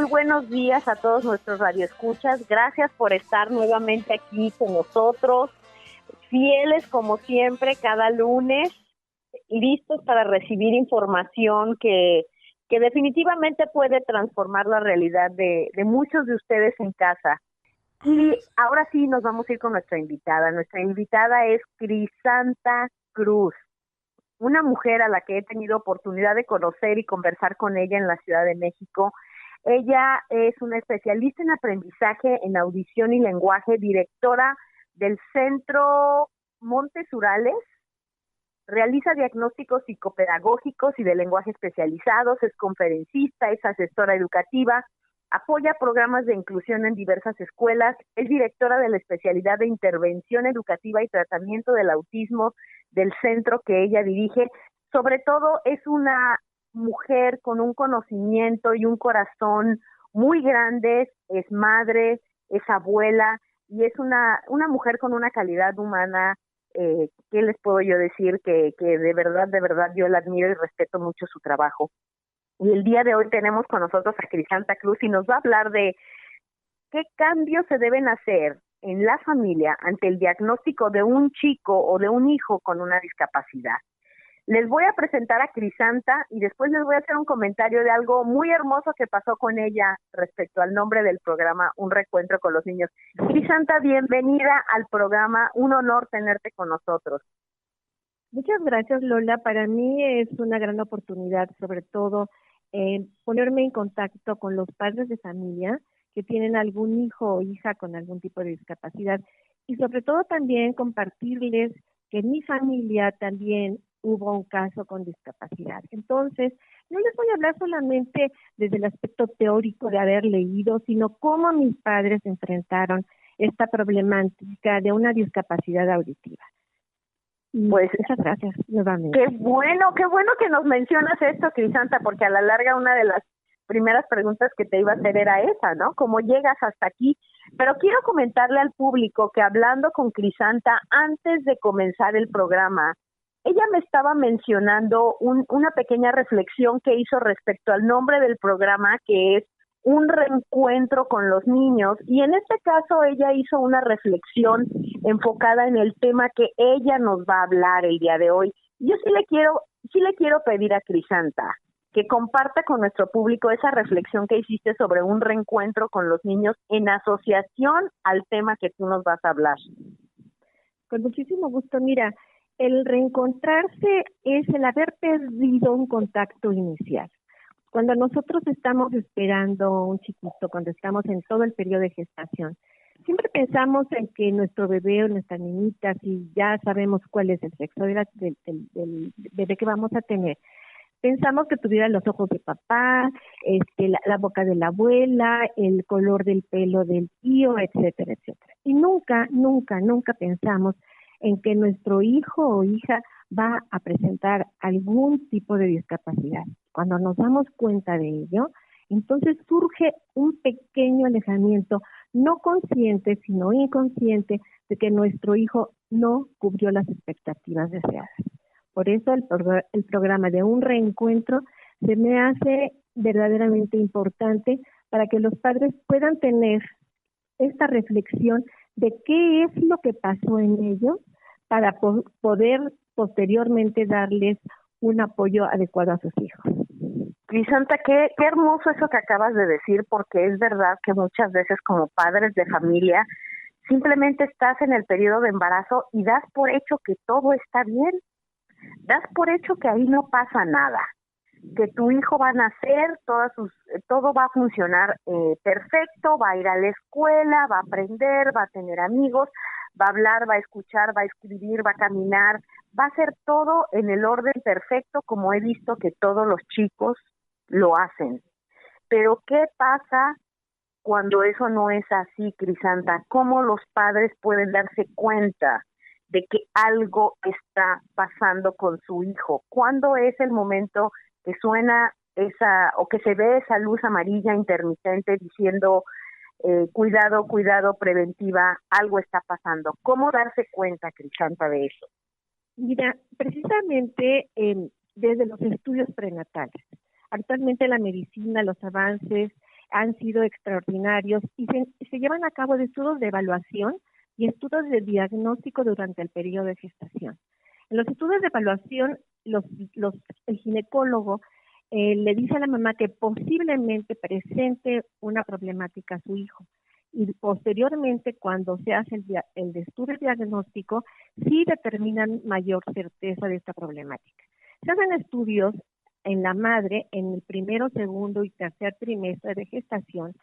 Muy buenos días a todos nuestros radioescuchas. Gracias por estar nuevamente aquí con nosotros, fieles como siempre cada lunes, listos para recibir información que definitivamente puede transformar la realidad de muchos de ustedes en casa. Y ahora sí nos vamos a ir con nuestra invitada. Nuestra invitada es Crisanta Cruz, una mujer a la que he tenido oportunidad de conocer y conversar con ella en la Ciudad de México. Ella es una especialista en aprendizaje en audición y lenguaje, directora del Centro Montes Urales, realiza diagnósticos psicopedagógicos y de lenguaje especializados, es conferencista, es asesora educativa, apoya programas de inclusión en diversas escuelas, es directora de la especialidad de intervención educativa y tratamiento del autismo del centro que ella dirige. Sobre todo es una mujer con un conocimiento y un corazón muy grandes, es madre, es abuela y es una mujer con una calidad humana. ¿Qué les puedo yo decir? Que de verdad yo la admiro y respeto mucho su trabajo. Y el día de hoy tenemos con nosotros a Crisanta Cruz y nos va a hablar de qué cambios se deben hacer en la familia ante el diagnóstico de un chico o de un hijo con una discapacidad. Les voy a presentar a Crisanta y después les voy a hacer un comentario de algo muy hermoso que pasó con ella respecto al nombre del programa, Un Reencuentro con los Niños. Crisanta, bienvenida al programa, un honor tenerte con nosotros. Muchas gracias, Lola. Para mí es una gran oportunidad, sobre todo, ponerme en contacto con los padres de familia que tienen algún hijo o hija con algún tipo de discapacidad y sobre todo también compartirles que en mi familia también hubo un caso con discapacidad. Entonces, no les voy a hablar solamente desde el aspecto teórico de haber leído, sino cómo mis padres enfrentaron esta problemática de una discapacidad auditiva. Pues muchas gracias nuevamente. Qué bueno que nos mencionas esto, Crisanta, porque a la larga una de las primeras preguntas que te iba a hacer era esa, ¿no? ¿Cómo llegas hasta aquí? Pero quiero comentarle al público que hablando con Crisanta antes de comenzar el programa, ella me estaba mencionando una pequeña reflexión que hizo respecto al nombre del programa, que es Un Reencuentro con los Niños, y en este caso ella hizo una reflexión enfocada en el tema que ella nos va a hablar el día de hoy. Yo sí le quiero pedir a Crisanta que comparta con nuestro público esa reflexión que hiciste sobre un reencuentro con los niños en asociación al tema que tú nos vas a hablar. Con muchísimo gusto. Mira, el reencontrarse es el haber perdido un contacto inicial. Cuando nosotros estamos esperando un chiquito, cuando estamos en todo el periodo de gestación, siempre pensamos en que nuestro bebé o nuestra niñita, si ya sabemos cuál es el sexo del bebé que vamos a tener, pensamos que tuviera los ojos de papá, la boca de la abuela, el color del pelo del tío, etcétera, etcétera. Y nunca pensamos en que nuestro hijo o hija va a presentar algún tipo de discapacidad. Cuando nos damos cuenta de ello, entonces surge un pequeño alejamiento, no consciente, sino inconsciente, de que nuestro hijo no cubrió las expectativas deseadas. Por eso el programa de Un Reencuentro se me hace verdaderamente importante para que los padres puedan tener esta reflexión de qué es lo que pasó en ellos para poder posteriormente darles un apoyo adecuado a sus hijos. Crisanta, qué hermoso eso que acabas de decir, porque es verdad que muchas veces como padres de familia simplemente estás en el periodo de embarazo y das por hecho que todo está bien, das por hecho que ahí no pasa nada, que tu hijo va a nacer, todo va a funcionar perfecto, va a ir a la escuela, va a aprender, va a tener amigos, va a hablar, va a escuchar, va a escribir, va a caminar, va a hacer todo en el orden perfecto como he visto que todos los chicos lo hacen. Pero ¿qué pasa cuando eso no es así, Crisanta? ¿Cómo los padres pueden darse cuenta de que algo está pasando con su hijo? ¿Cuándo es el momento que suena o que se ve esa luz amarilla intermitente diciendo cuidado, preventiva, algo está pasando? ¿Cómo darse cuenta, Crisanta, de eso? Mira, precisamente desde los estudios prenatales. Actualmente la medicina, los avances han sido extraordinarios y se llevan a cabo estudios de evaluación y estudios de diagnóstico durante el periodo de gestación. En los estudios de evaluación, el ginecólogo le dice a la mamá que posiblemente presente una problemática a su hijo. Y posteriormente, cuando se hace el estudio diagnóstico, sí determinan mayor certeza de esta problemática. Se hacen estudios en la madre en el primero, segundo y tercer trimestre de gestación,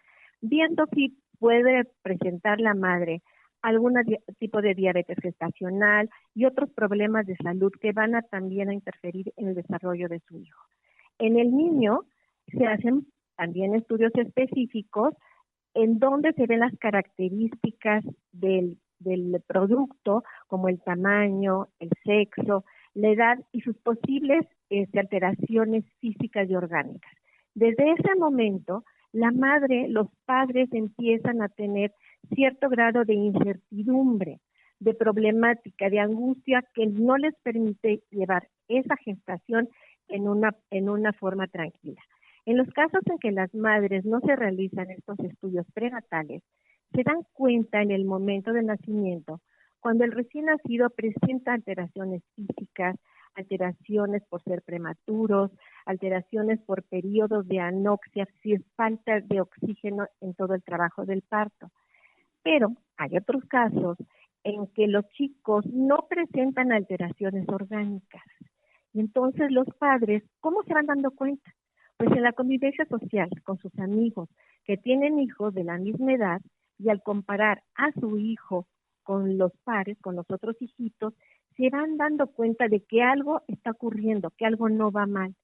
viendo si puede presentar la madre algún tipo de diabetes gestacional y otros problemas de salud que van a también a interferir en el desarrollo de su hijo. En el niño se hacen también estudios específicos en donde se ven las características del producto, como el tamaño, el sexo, la edad y sus posibles alteraciones físicas y orgánicas. Desde ese momento, la madre, los padres empiezan a tener cierto grado de incertidumbre, de problemática, de angustia que no les permite llevar esa gestación en una forma tranquila. En los casos en que las madres no se realizan estos estudios prenatales, se dan cuenta en el momento del nacimiento, cuando el recién nacido presenta alteraciones físicas, alteraciones por ser prematuros, alteraciones por periodos de anoxia, si es falta de oxígeno en todo el trabajo del parto. Pero hay otros casos en que los chicos no presentan alteraciones orgánicas. Y entonces los padres, ¿cómo se van dando cuenta? Pues en la convivencia social con sus amigos que tienen hijos de la misma edad, y al comparar a su hijo con los pares, con los otros hijitos, se van dando cuenta de que algo está ocurriendo, que algo no va mal,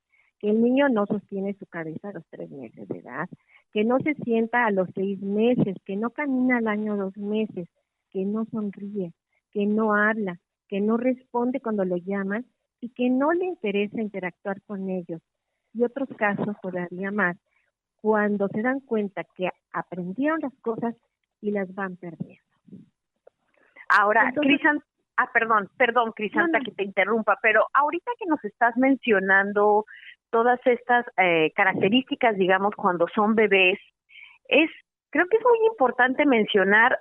que el niño no sostiene su cabeza a los 3 meses de edad, que no se sienta a los 6 meses, que no camina al año 2 meses, que no sonríe, que no habla, que no responde cuando lo llaman y que no le interesa interactuar con ellos. Y otros casos todavía más, cuando se dan cuenta que aprendieron las cosas y las van perdiendo. Ahora, Crisanta, perdón, Crisanta, que te interrumpa, pero ahorita que nos estás mencionando todas estas características, digamos, cuando son bebés, creo que es muy importante mencionar,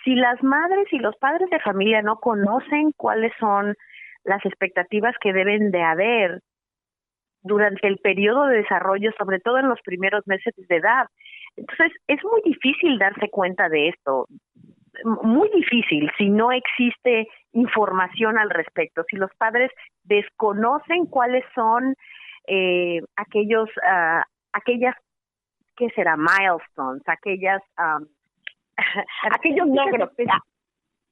si las madres y los padres de familia no conocen cuáles son las expectativas que deben de haber durante el periodo de desarrollo, sobre todo en los primeros meses de edad. Entonces, es muy difícil darse cuenta de esto, muy difícil si no existe información al respecto, si los padres desconocen cuáles son aquellas, ¿qué será? Milestones, aquellos logros.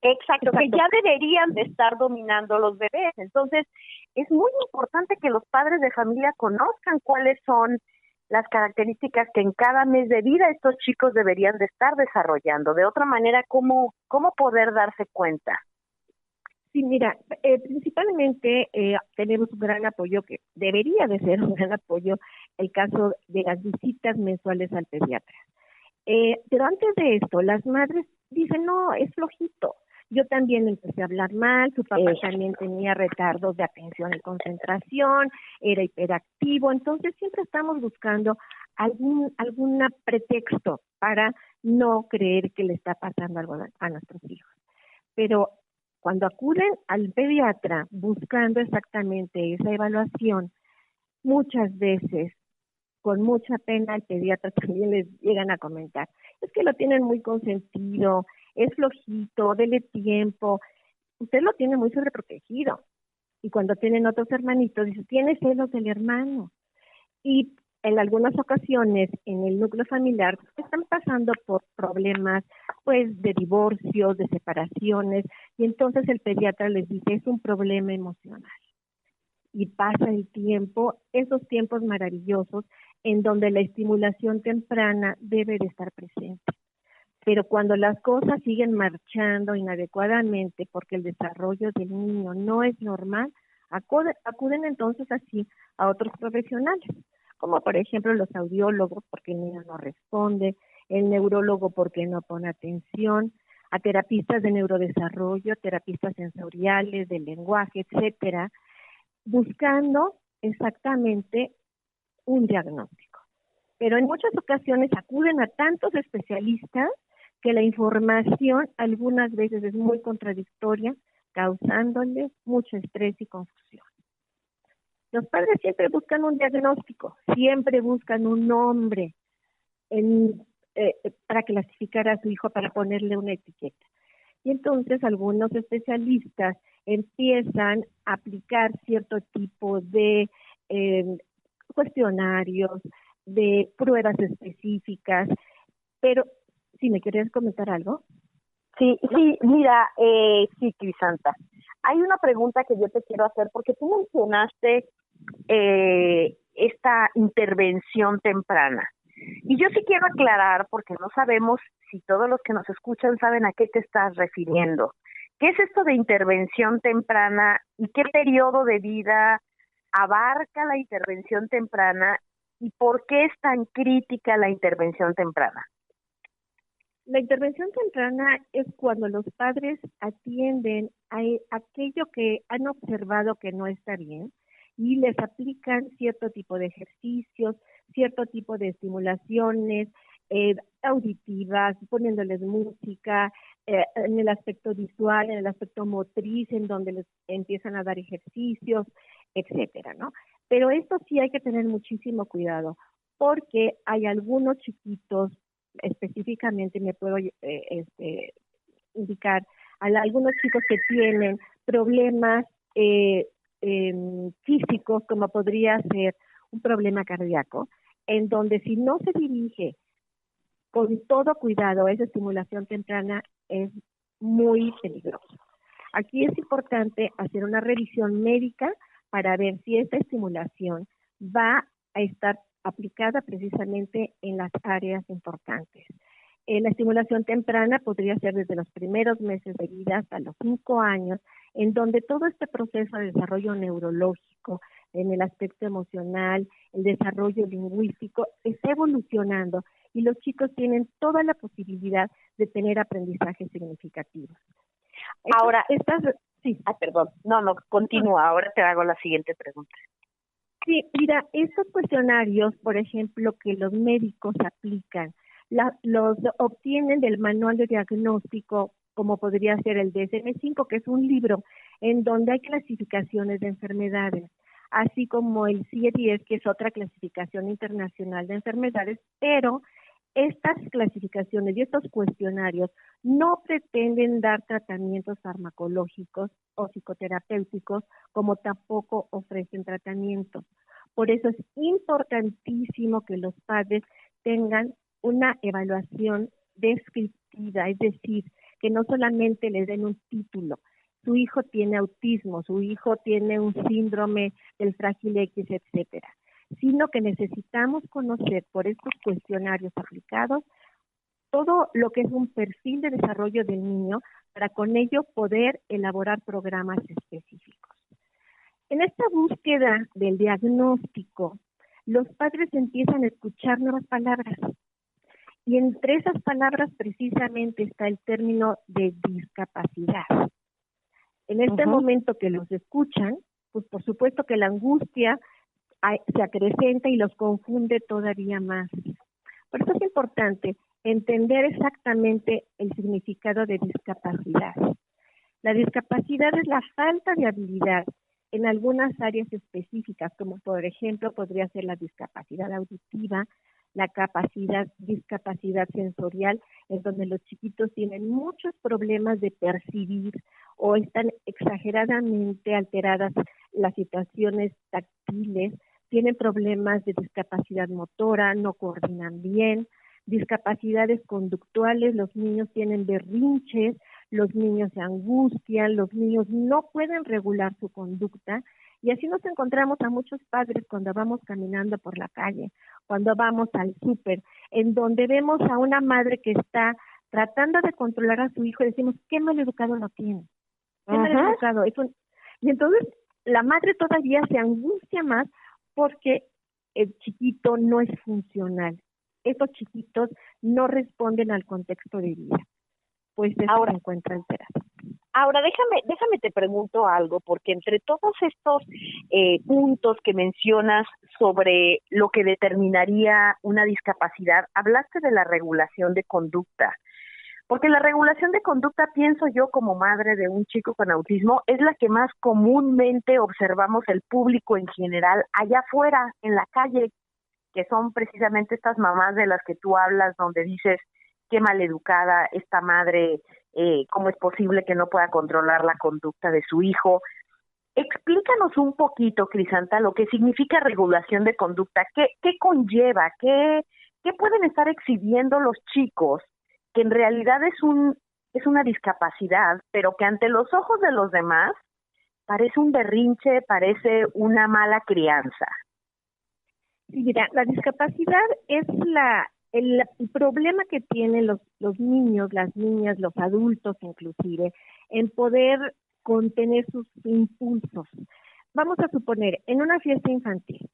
Exacto, que ya deberían de estar dominando los bebés. Entonces, es muy importante que los padres de familia conozcan cuáles son las características que en cada mes de vida estos chicos deberían de estar desarrollando. De otra manera, ¿cómo poder darse cuenta? Sí, mira, principalmente tenemos un gran apoyo, que debería de ser un gran apoyo, el caso de las visitas mensuales al pediatra. Pero antes de esto, las madres dicen, no, es flojito. Yo también empecé a hablar mal, su papá también tenía retardos de atención y concentración, era hiperactivo, entonces siempre estamos buscando algún pretexto para no creer que le está pasando algo a nuestros hijos. Pero cuando acuden al pediatra buscando exactamente esa evaluación, muchas veces, con mucha pena, el pediatra también les llegan a comentar, es que lo tienen muy consentido, es flojito, dele tiempo, usted lo tiene muy sobreprotegido. Y cuando tienen otros hermanitos, dice, tiene celos del hermano. Y en algunas ocasiones, en el núcleo familiar, están pasando por problemas, pues, de divorcios, de separaciones, y entonces el pediatra les dice, es un problema emocional. Y pasa el tiempo, esos tiempos maravillosos, en donde la estimulación temprana debe de estar presente. Pero cuando las cosas siguen marchando inadecuadamente porque el desarrollo del niño no es normal, acuden entonces así a otros profesionales, como por ejemplo los audiólogos porque el niño no responde, el neurólogo porque no pone atención, a terapistas de neurodesarrollo, terapistas sensoriales, del lenguaje, etcétera, buscando exactamente un diagnóstico. pero en muchas ocasiones acuden a tantos especialistas que la información algunas veces es muy contradictoria, causándole mucho estrés y confusión. Los padres siempre buscan un diagnóstico, siempre buscan un nombre para clasificar a su hijo, para ponerle una etiqueta. Y entonces algunos especialistas empiezan a aplicar cierto tipo de cuestionarios, de pruebas específicas, pero si me querías comentar algo. Sí, sí, mira, sí, Crisanta, hay una pregunta que yo te quiero hacer porque tú mencionaste esta intervención temprana. Y yo sí quiero aclarar, porque no sabemos si todos los que nos escuchan saben a qué te estás refiriendo. ¿Qué es esto de intervención temprana y qué periodo de vida abarca la intervención temprana y por qué es tan crítica la intervención temprana? La intervención temprana es cuando los padres atienden a aquello que han observado que no está bien y les aplican cierto tipo de ejercicios, cierto tipo de estimulaciones auditivas, poniéndoles música, en el aspecto visual, en el aspecto motriz, en donde les empiezan a dar ejercicios, etcétera, ¿no? Pero esto sí hay que tener muchísimo cuidado, porque hay algunos chiquitos, específicamente me puedo indicar a algunos chicos que tienen problemas físicos, como podría ser un problema cardíaco, en donde si no se dirige con todo cuidado esa estimulación temprana es muy peligroso. Aquí es importante hacer una revisión médica para ver si esta estimulación va a estar aplicada precisamente en las áreas importantes. La estimulación temprana podría ser desde los primeros meses de vida hasta los 5 años, en donde todo este proceso de desarrollo neurológico, en el aspecto emocional, el desarrollo lingüístico, está evolucionando y los chicos tienen toda la posibilidad de tener aprendizajes significativos. Ahora, sí. Perdón, no, continúa, ahora te hago la siguiente pregunta. Sí, mira, estos cuestionarios, por ejemplo, que los médicos aplican, los obtienen del manual de diagnóstico, como podría ser el DSM-5, que es un libro en donde hay clasificaciones de enfermedades, así como el CIE-10, que es otra clasificación internacional de enfermedades, pero estas clasificaciones y estos cuestionarios no pretenden dar tratamientos farmacológicos o psicoterapéuticos, como tampoco ofrecen tratamientos. Por eso es importantísimo que los padres tengan una evaluación descriptiva, es decir, que no solamente les den un título. Su hijo tiene autismo, su hijo tiene un síndrome del frágil X, etcétera, sino que necesitamos conocer por estos cuestionarios aplicados todo lo que es un perfil de desarrollo del niño para con ello poder elaborar programas específicos. En esta búsqueda del diagnóstico, los padres empiezan a escuchar nuevas palabras y entre esas palabras precisamente está el término de discapacidad. En este momento que los escuchan, pues por supuesto que la angustia se acrecenta y los confunde todavía más. Por eso es importante entender exactamente el significado de discapacidad. La discapacidad es la falta de habilidad en algunas áreas específicas, como por ejemplo podría ser la discapacidad auditiva, la discapacidad sensorial, en donde los chiquitos tienen muchos problemas de percibir o están exageradamente alteradas las situaciones táctiles, tienen problemas de discapacidad motora, no coordinan bien, discapacidades conductuales, los niños tienen berrinches, los niños se angustian, los niños no pueden regular su conducta, y así nos encontramos a muchos padres cuando vamos caminando por la calle, cuando vamos al súper, en donde vemos a una madre que está tratando de controlar a su hijo y decimos, qué mal educado lo tiene, qué mal educado. Y entonces la madre todavía se angustia más porque el chiquito no es funcional. Estos chiquitos no responden al contexto de vida. pues eso se encuentra alterado. Ahora, déjame te pregunto algo, porque entre todos estos puntos que mencionas sobre lo que determinaría una discapacidad, hablaste de la regulación de conducta. Porque la regulación de conducta, pienso yo como madre de un chico con autismo, es la que más comúnmente observamos el público en general allá afuera, en la calle, que son precisamente estas mamás de las que tú hablas, donde dices, qué maleducada esta madre, cómo es posible que no pueda controlar la conducta de su hijo. Explícanos un poquito, Crisanta, lo que significa regulación de conducta, qué conlleva, qué pueden estar exhibiendo los chicos, que en realidad es una discapacidad, pero que ante los ojos de los demás parece un berrinche, parece una mala crianza. Sí, mira, la discapacidad es el problema que tienen los niños, las niñas, los adultos inclusive, en poder contener sus impulsos. Vamos a suponer, en una fiesta infantil,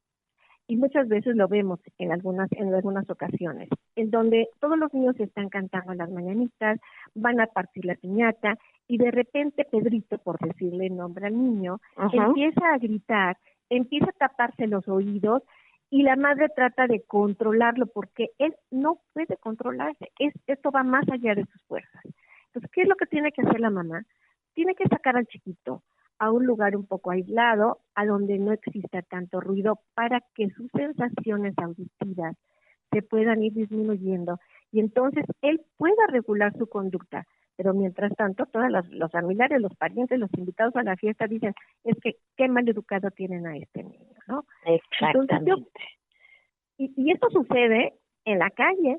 y muchas veces lo vemos en algunas ocasiones, en donde todos los niños están cantando las mañanitas, van a partir la piñata, y de repente Pedrito, por decirle el nombre al niño, empieza a gritar, empieza a taparse los oídos, y la madre trata de controlarlo porque él no puede controlarse. Esto va más allá de sus fuerzas. Entonces, ¿qué es lo que tiene que hacer la mamá? Tiene que sacar al chiquito a un lugar un poco aislado, a donde no exista tanto ruido, para que sus sensaciones auditivas se puedan ir disminuyendo y entonces él pueda regular su conducta. Pero mientras tanto, todos los familiares, los parientes, los invitados a la fiesta dicen, es que qué mal educado tienen a este niño, ¿no? Exactamente. Entonces, y esto sucede en la calle.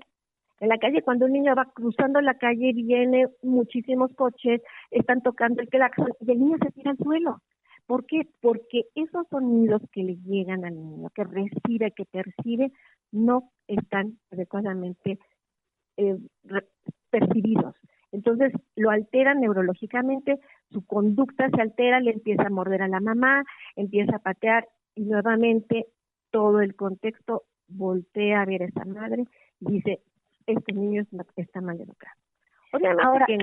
En la calle, cuando un niño va cruzando la calle, viene muchísimos coches, están tocando el claxon y el niño se tira al suelo. ¿Por qué? Porque esos sonidos que le llegan al niño, que recibe, que percibe, no están adecuadamente percibidos. Entonces lo alteran neurológicamente, su conducta se altera, le empieza a morder a la mamá, empieza a patear y nuevamente todo el contexto voltea a ver a esa madre y dice, este niño está mal educado. Obviamente ahora, que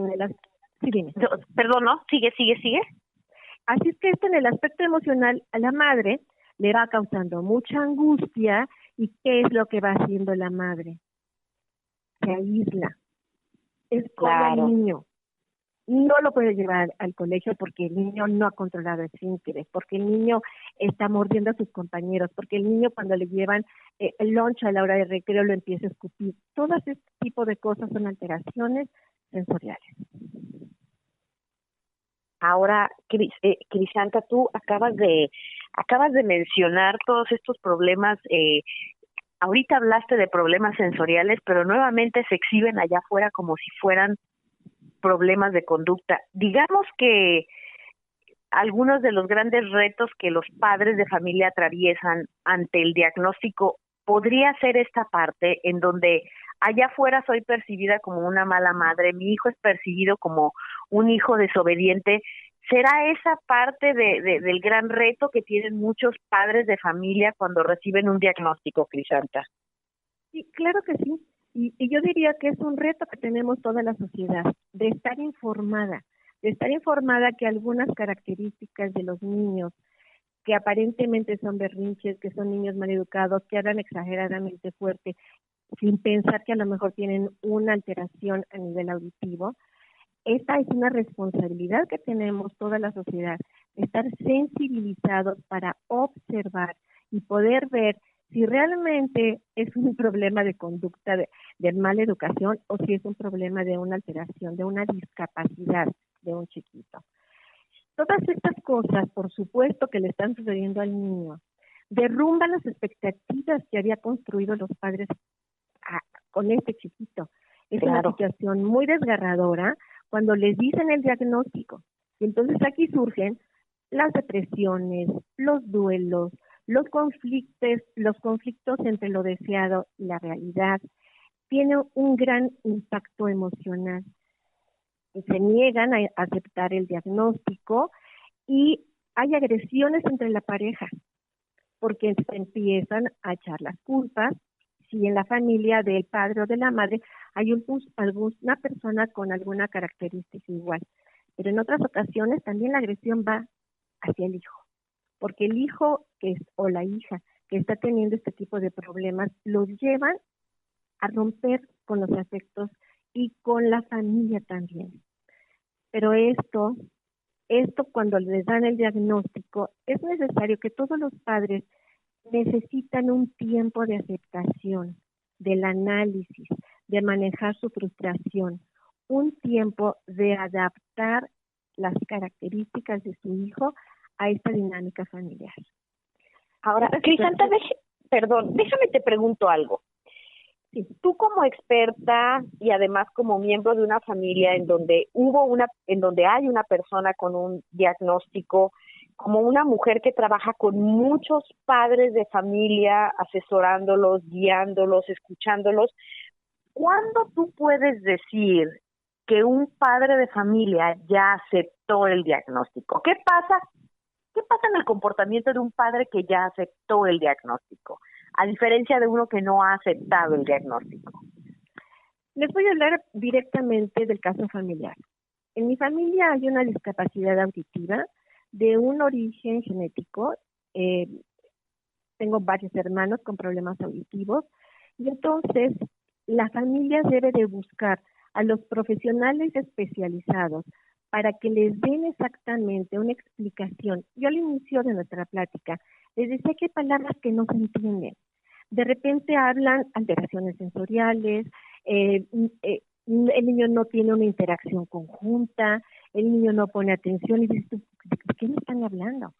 sí, dime. Perdón, ¿no? Sigue. Así es que esto en el aspecto emocional a la madre le va causando mucha angustia. ¿Y qué es lo que va haciendo la madre? Se aísla. Es como el niño. No lo puede llevar al colegio porque el niño no ha controlado el esfínteres, porque el niño está mordiendo a sus compañeros, porque el niño cuando le llevan el lunch a la hora de recreo lo empieza a escupir. Todo este tipo de cosas son alteraciones sensoriales. Ahora, Crisanta, tú acabas de mencionar todos estos problemas. Ahorita hablaste de problemas sensoriales, pero nuevamente se exhiben allá afuera como si fueran problemas de conducta. Digamos que algunos de los grandes retos que los padres de familia atraviesan ante el diagnóstico podría ser esta parte en donde allá afuera soy percibida como una mala madre, mi hijo es percibido como un hijo desobediente. ¿Será esa parte del gran reto que tienen muchos padres de familia cuando reciben un diagnóstico, Crisanta? Sí, claro que sí. Y yo diría que es un reto que tenemos toda la sociedad, de estar informada que algunas características de los niños que aparentemente son berrinches, que son niños maleducados, que hablan exageradamente fuerte, sin pensar que a lo mejor tienen una alteración a nivel auditivo. Esta es una responsabilidad que tenemos toda la sociedad, estar sensibilizados para observar y poder ver si realmente es un problema de conducta de mala educación o si es un problema de una alteración, de una discapacidad de un chiquito. Todas estas cosas, por supuesto que le están sucediendo al niño, derrumban las expectativas que había construido los padres con este chiquito. Es una situación muy desgarradora cuando les dicen el diagnóstico. Y entonces aquí surgen las depresiones, los duelos, los conflictos entre lo deseado y la realidad. Tiene un gran impacto emocional. Se niegan a aceptar el diagnóstico y hay agresiones entre la pareja porque se empiezan a echar las culpas. si en la familia del padre o de la madre hay alguna persona con alguna característica igual. Pero en otras ocasiones también la agresión va hacia el hijo, porque el hijo o la hija que está teniendo este tipo de problemas los llevan a romper con los afectos y con la familia también. Pero esto cuando les dan el diagnóstico, es necesario que todos los padres necesitan un tiempo de aceptación, del análisis, de manejar su frustración, un tiempo de adaptar las características de su hijo a esta dinámica familiar. Ahora, Crisanta, déjame te pregunto algo. Sí, tú como experta y además como miembro de una familia en donde hay una persona con un diagnóstico, como una mujer que trabaja con muchos padres de familia, asesorándolos, guiándolos, escuchándolos, ¿cuándo tú puedes decir que un padre de familia ya aceptó el diagnóstico? ¿Qué pasa en el comportamiento de un padre que ya aceptó el diagnóstico, a diferencia de uno que no ha aceptado el diagnóstico? Les voy a hablar directamente del caso familiar. En mi familia hay una discapacidad auditiva de un origen genético. Tengo varios hermanos con problemas auditivos y entonces la familia debe de buscar a los profesionales especializados para que les den exactamente una explicación. Yo al inicio de nuestra plática les decía que hay palabras que no se entienden. De repente hablan alteraciones sensoriales, el niño no tiene una interacción conjunta, el niño no pone atención y dices, ¿de qué me están hablando?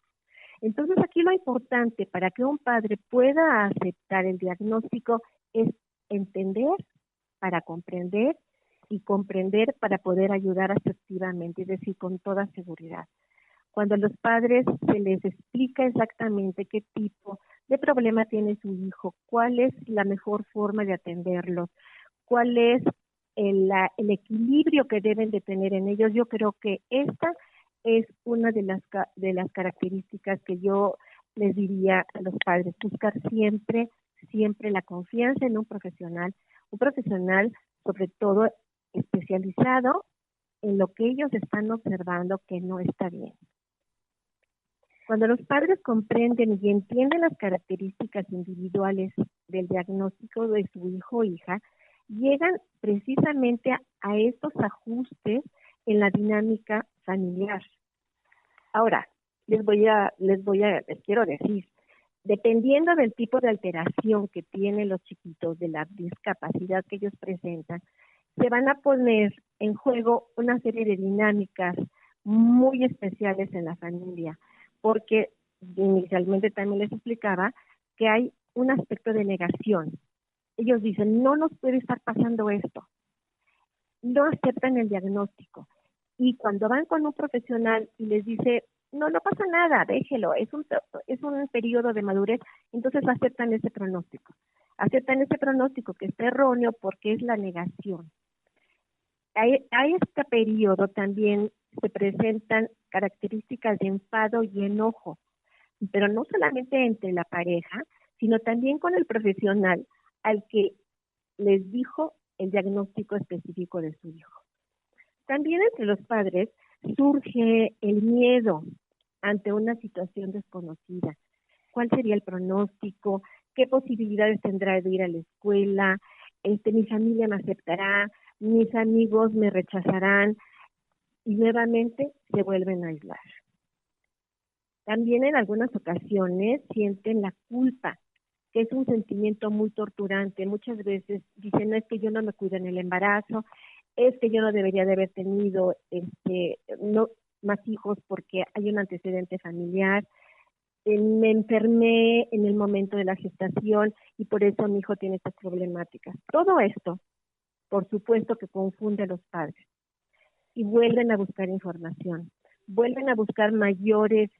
Entonces aquí lo importante para que un padre pueda aceptar el diagnóstico es entender para comprender y comprender para poder ayudar asertivamente, es decir, con toda seguridad. Cuando a los padres se les explica exactamente qué tipo de problema tiene su hijo, cuál es la mejor forma de atenderlos, cuál es el equilibrio que deben de tener en ellos, yo creo que esta es una de las características que yo les diría a los padres, buscar siempre la confianza en un profesional sobre todo especializado en lo que ellos están observando que no está bien. Cuando los padres comprenden y entienden las características individuales del diagnóstico de su hijo o hija, llegan precisamente a estos ajustes en la dinámica familiar. Ahora, les quiero decir, dependiendo del tipo de alteración que tienen los chiquitos, de la discapacidad que ellos presentan, se van a poner en juego una serie de dinámicas muy especiales en la familia, porque inicialmente también les explicaba que hay un aspecto de negación. Ellos dicen, no nos puede estar pasando esto. No aceptan el diagnóstico. Y cuando van con un profesional y les dice, no pasa nada, déjelo, es un periodo de madurez, entonces aceptan ese pronóstico. Aceptan ese pronóstico que está erróneo porque es la negación. A este periodo también se presentan características de enfado y enojo, pero no solamente entre la pareja, sino también con el profesional al que les dijo el diagnóstico específico de su hijo. También entre los padres surge el miedo ante una situación desconocida. ¿Cuál sería el pronóstico? ¿Qué posibilidades tendrá de ir a la escuela? ¿Mi familia me aceptará? ¿Mis amigos me rechazarán? Y nuevamente se vuelven a aislar. También en algunas ocasiones sienten la culpa, que es un sentimiento muy torturante. Muchas veces dicen, no, es que yo no me cuido en el embarazo, es que yo no debería de haber tenido no más hijos porque hay un antecedente familiar, me enfermé en el momento de la gestación y por eso mi hijo tiene estas problemáticas. Todo esto, por supuesto que confunde a los padres y vuelven a buscar información, vuelven a buscar mayores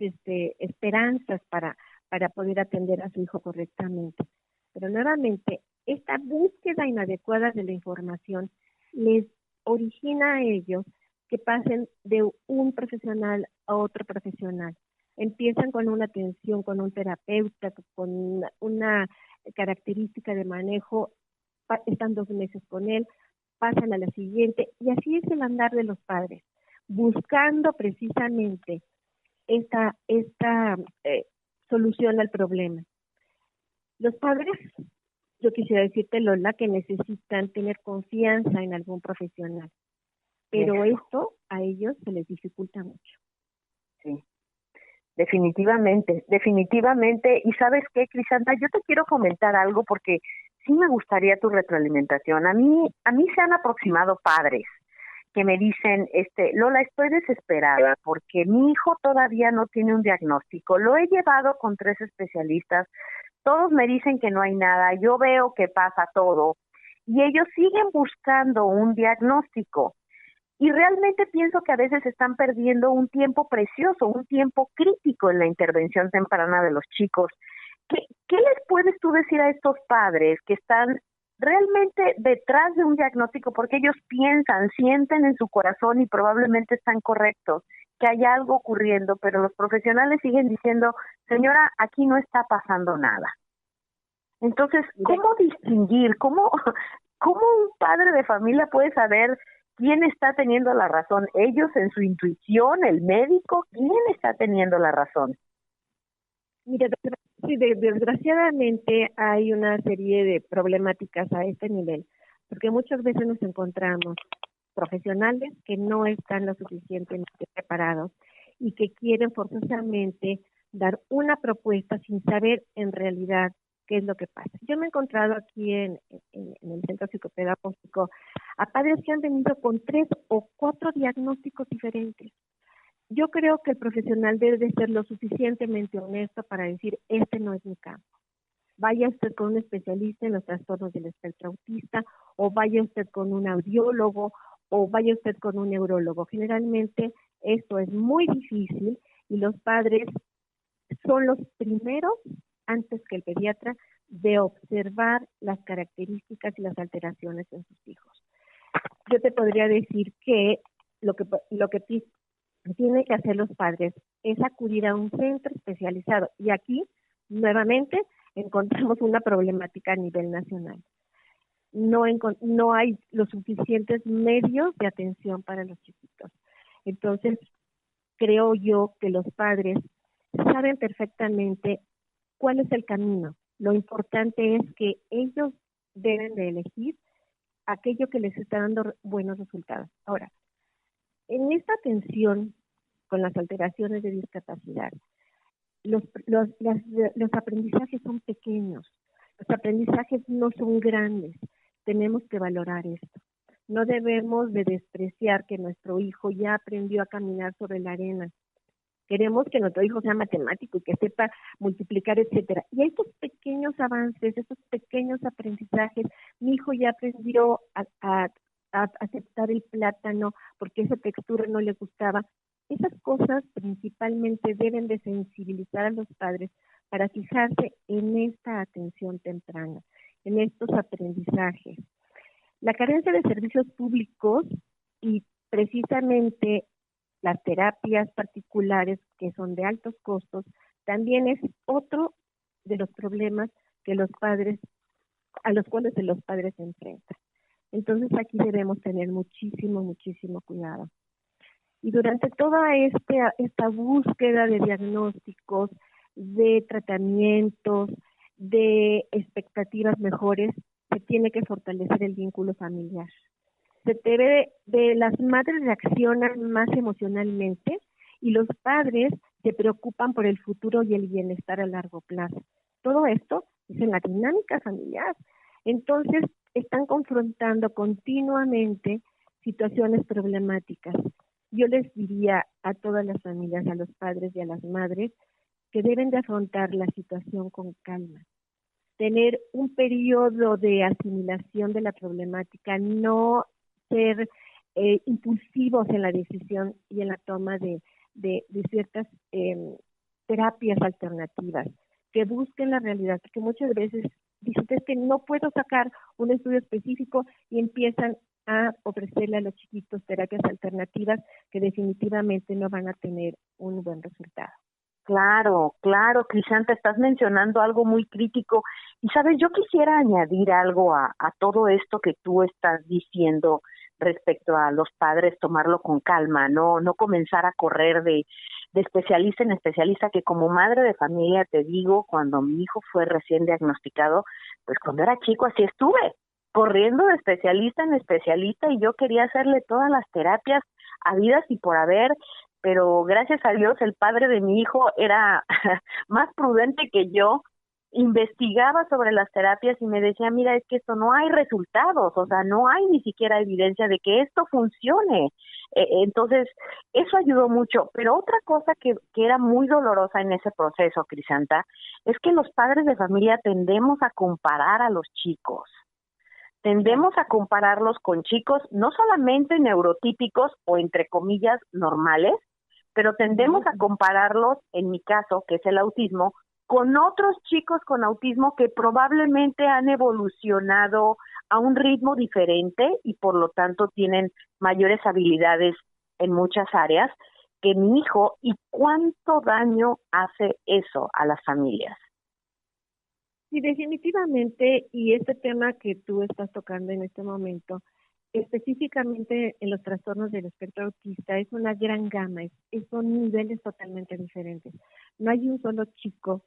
esperanzas para poder atender a su hijo correctamente. Pero nuevamente, esta búsqueda inadecuada de la información les origina a ellos que pasen de un profesional a otro profesional. Empiezan con una atención con un terapeuta, con una característica de manejo, están 2 meses con él, pasan a la siguiente, y así es el andar de los padres, buscando precisamente esta solución al problema. Los padres, yo quisiera decirte, Lola, que necesitan tener confianza en algún profesional, pero esto a ellos se les dificulta mucho. Sí, definitivamente. Y ¿sabes qué, Crisanta? Yo te quiero comentar algo porque sí me gustaría tu retroalimentación. A mí se han aproximado padres que me dicen, Lola, estoy desesperada porque mi hijo todavía no tiene un diagnóstico. Lo he llevado con 3 especialistas, todos me dicen que no hay nada, yo veo que pasa todo, y ellos siguen buscando un diagnóstico. Y realmente pienso que a veces están perdiendo un tiempo precioso, un tiempo crítico en la intervención temprana de los chicos. ¿Qué les puedes tú decir a estos padres que están realmente detrás de un diagnóstico porque ellos piensan, sienten en su corazón y probablemente están correctos, que hay algo ocurriendo, pero los profesionales siguen diciendo, señora, aquí no está pasando nada? Entonces, ¿cómo distinguir? ¿Cómo un padre de familia puede saber quién está teniendo la razón? ¿Ellos en su intuición, el médico? ¿Quién está teniendo la razón? Mira, sí, desgraciadamente hay una serie de problemáticas a este nivel, porque muchas veces nos encontramos profesionales que no están lo suficientemente preparados y que quieren forzosamente dar una propuesta sin saber en realidad qué es lo que pasa. Yo me he encontrado aquí en el centro psicopedagógico a padres que han venido con 3 o 4 diagnósticos diferentes. Yo creo que el profesional debe de ser lo suficientemente honesto para decir, este no es mi campo. Vaya usted con un especialista en los trastornos del espectro autista, o vaya usted con un audiólogo, o vaya usted con un neurólogo. Generalmente esto es muy difícil y los padres son los primeros, antes que el pediatra, de observar las características y las alteraciones en sus hijos. Yo te podría decir que lo que tienen que hacer los padres es acudir a un centro especializado. Y aquí, nuevamente, encontramos una problemática a nivel nacional. No hay los suficientes medios de atención para los chiquitos. Entonces, creo yo que los padres saben perfectamente cuál es el camino. Lo importante es que ellos deben de elegir aquello que les está dando buenos resultados. Ahora, en esta atención con las alteraciones de discapacidad, los aprendizajes son pequeños, los aprendizajes no son grandes. Tenemos que valorar esto. No debemos de despreciar que nuestro hijo ya aprendió a caminar sobre la arena. Queremos que nuestro hijo sea matemático y que sepa multiplicar, etcétera. Y estos pequeños avances, estos pequeños aprendizajes, mi hijo ya aprendió a aceptar el plátano porque esa textura no le gustaba. Esas cosas principalmente deben de sensibilizar a los padres para fijarse en esta atención temprana, en estos aprendizajes. La carencia de servicios públicos y precisamente las terapias particulares que son de altos costos también es otro de los problemas que a los cuales los padres se enfrentan. Entonces aquí debemos tener muchísimo cuidado. Y durante toda esta búsqueda de diagnósticos, de tratamientos, de expectativas mejores, se tiene que fortalecer el vínculo familiar. Las madres reaccionan más emocionalmente y los padres se preocupan por el futuro y el bienestar a largo plazo. Todo esto es en la dinámica familiar. Entonces, están confrontando continuamente situaciones problemáticas. Yo les diría a todas las familias, a los padres y a las madres, que deben de afrontar la situación con calma. Tener un periodo de asimilación de la problemática, no ser impulsivos en la decisión y en la toma de ciertas terapias alternativas, que busquen la realidad, porque muchas veces dicen que no puedo sacar un estudio específico y empiezan a ofrecerle a los chiquitos terapias alternativas que definitivamente no van a tener un buen resultado. Claro, claro, Crisanta, estás mencionando algo muy crítico. Y sabes, yo quisiera añadir algo a todo esto que tú estás diciendo respecto a los padres, tomarlo con calma, no comenzar a correr de especialista en especialista, que como madre de familia te digo, cuando mi hijo fue recién diagnosticado, pues cuando era chico así estuve, corriendo de especialista en especialista y yo quería hacerle todas las terapias habidas y por haber, pero gracias a Dios el padre de mi hijo era más prudente que yo, investigaba sobre las terapias y me decía, mira, es que esto no hay resultados, o sea, no hay ni siquiera evidencia de que esto funcione. Entonces, eso ayudó mucho, pero otra cosa que era muy dolorosa en ese proceso, Crisanta, es que los padres de familia tendemos a comparar a los chicos. Tendemos a compararlos con chicos no solamente neurotípicos o entre comillas normales, pero tendemos a compararlos, en mi caso, que es el autismo, con otros chicos con autismo que probablemente han evolucionado a un ritmo diferente y por lo tanto tienen mayores habilidades en muchas áreas que mi hijo. ¿Y cuánto daño hace eso a las familias? Sí, definitivamente, y este tema que tú estás tocando en este momento, específicamente en los trastornos del espectro autista, es una gran gama, son niveles totalmente diferentes. No hay un solo chico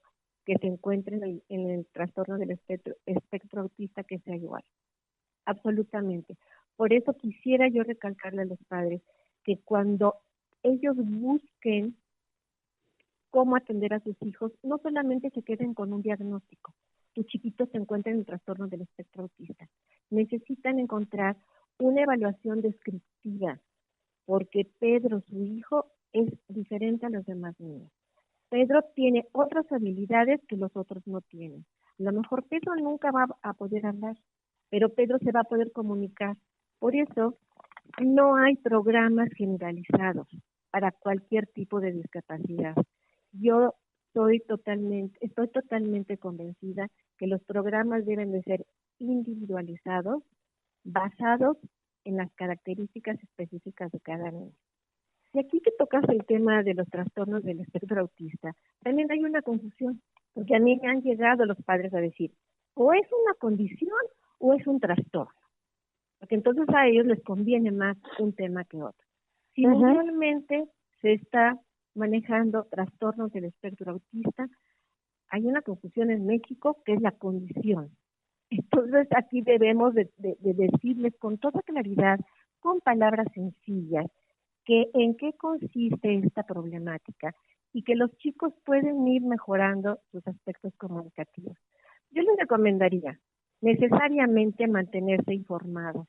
que se encuentre en el trastorno del espectro autista que sea igual, absolutamente. Por eso quisiera yo recalcarle a los padres que cuando ellos busquen cómo atender a sus hijos, no solamente se queden con un diagnóstico. Tu chiquito se encuentra en el trastorno del espectro autista. Necesitan encontrar una evaluación descriptiva, porque Pedro, su hijo, es diferente a los demás niños. Pedro tiene otras habilidades que los otros no tienen. A lo mejor Pedro nunca va a poder hablar, pero Pedro se va a poder comunicar. Por eso no hay programas generalizados para cualquier tipo de discapacidad. Yo estoy totalmente convencida que los programas deben de ser individualizados, basados en las características específicas de cada niño. Y aquí que tocas el tema de los trastornos del espectro autista, también hay una confusión, porque a mí me han llegado los padres a decir, o es una condición o es un trastorno, porque entonces a ellos les conviene más un tema que otro. Si mundialmente se está manejando trastornos del espectro autista, hay una confusión en México que es la condición. Entonces aquí debemos de decirles con toda claridad, con palabras sencillas, que en qué consiste esta problemática y que los chicos pueden ir mejorando sus aspectos comunicativos. Yo les recomendaría necesariamente mantenerse informados,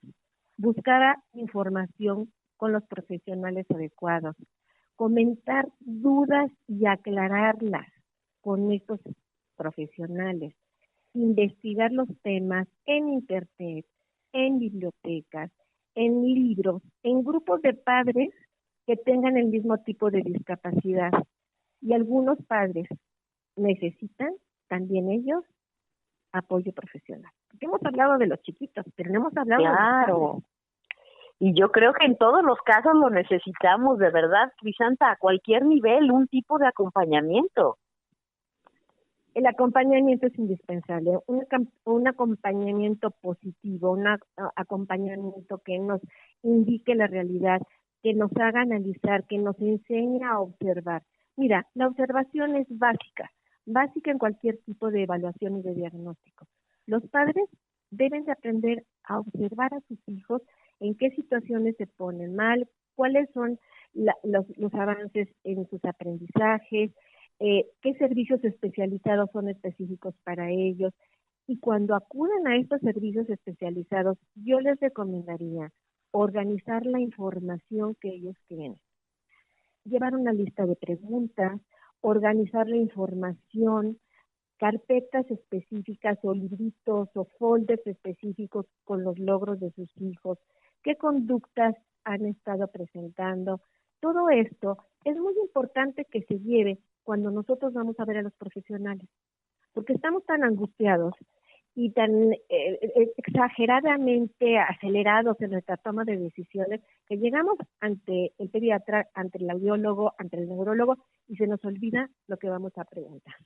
buscar información con los profesionales adecuados, comentar dudas y aclararlas con estos profesionales, investigar los temas en internet, en bibliotecas, en libros, en grupos de padres que tengan el mismo tipo de discapacidad. Y algunos padres necesitan también ellos apoyo profesional. Porque hemos hablado de los chiquitos, pero no hemos hablado de los padres. Y yo creo que en todos los casos lo necesitamos, de verdad, Crisanta, a cualquier nivel, un tipo de acompañamiento. El acompañamiento es indispensable, un acompañamiento positivo, un acompañamiento que nos indique la realidad, que nos haga analizar, que nos enseñe a observar. Mira, la observación es básica en cualquier tipo de evaluación y de diagnóstico. Los padres deben de aprender a observar a sus hijos en qué situaciones se ponen mal, cuáles son los avances en sus aprendizajes, qué servicios especializados son específicos para ellos. Y cuando acuden a estos servicios especializados, yo les recomendaría organizar la información que ellos tienen, llevar una lista de preguntas, organizar la información, carpetas específicas o libritos o folders específicos con los logros de sus hijos, qué conductas han estado presentando. Todo esto es muy importante que se lleve cuando nosotros vamos a ver a los profesionales, porque estamos tan angustiados y tan exageradamente acelerados en nuestra toma de decisiones que llegamos ante el pediatra, ante el audiólogo, ante el neurólogo y se nos olvida lo que vamos a preguntar,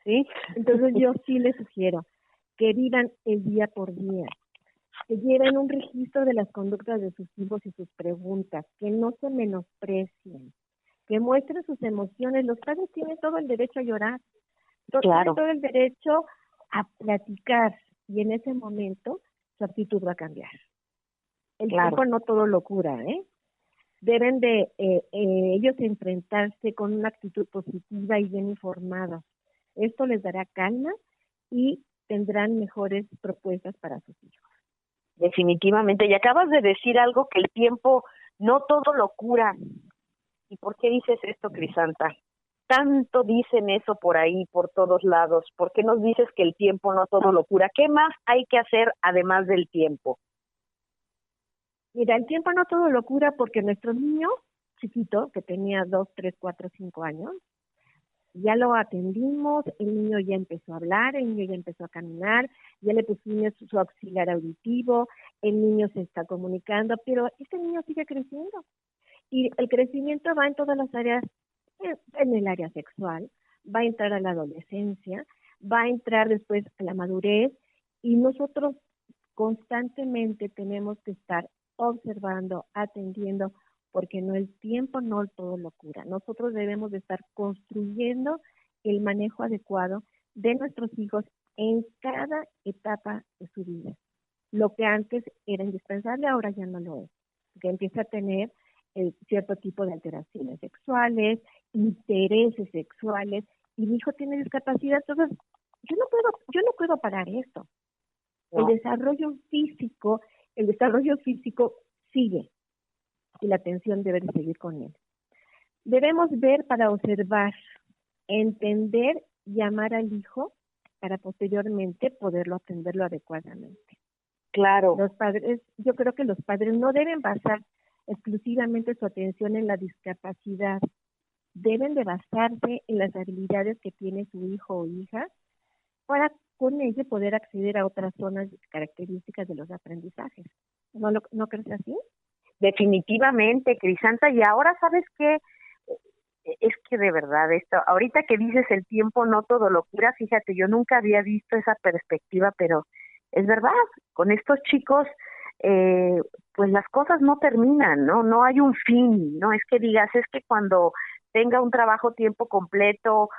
¿sí? Entonces yo sí les sugiero que vivan el día por día, que lleven un registro de las conductas de sus hijos y sus preguntas, que no se menosprecien, que muestren sus emociones. Los padres tienen todo el derecho a llorar, tienen todo el derecho a platicar, y en ese momento su actitud va a cambiar. El tiempo no todo lo cura, ¿eh? Deben de ellos enfrentarse con una actitud positiva y bien informada. Esto les dará calma y tendrán mejores propuestas para sus hijos. Definitivamente. Y acabas de decir algo, que el tiempo no todo lo cura. ¿Y por qué dices esto, Crisanta? Tanto dicen eso por ahí, por todos lados. ¿Por qué nos dices que el tiempo no todo lo cura? ¿Qué más hay que hacer además del tiempo? Mira, el tiempo no todo lo cura, porque nuestro niño chiquito, que tenía 2, 3, 4, 5 años, ya lo atendimos, el niño ya empezó a hablar, el niño ya empezó a caminar, ya le pusimos su auxiliar auditivo, el niño se está comunicando, pero este niño sigue creciendo. Y el crecimiento va en todas las áreas, en el área sexual, va a entrar a la adolescencia, va a entrar después a la madurez, y nosotros constantemente tenemos que estar observando, atendiendo, porque no, el tiempo no todo lo cura. Nosotros debemos de estar construyendo el manejo adecuado de nuestros hijos en cada etapa de su vida. Lo que antes era indispensable, ahora ya no lo es, porque empieza a tener cierto tipo de alteraciones sexuales, intereses sexuales, y mi hijo tiene discapacidad. Entonces yo no puedo parar esto. No. El desarrollo físico sigue, y la atención debe de seguir con él. Debemos ver para observar, entender y amar al hijo para posteriormente poderlo atenderlo adecuadamente. Claro. Yo creo que los padres no deben basar exclusivamente su atención en la discapacidad, deben de basarse en las habilidades que tiene su hijo o hija para con ello poder acceder a otras zonas características de los aprendizajes. ¿No crees así? Definitivamente, Crisanta. Y ahora, ¿sabes qué? Es que de verdad, ahorita que dices el tiempo no todo lo cura, fíjate, yo nunca había visto esa perspectiva, pero es verdad, con estos chicos, pues las cosas no terminan, ¿no? No hay un fin, no es que digas, es que cuando tenga un trabajo tiempo completo,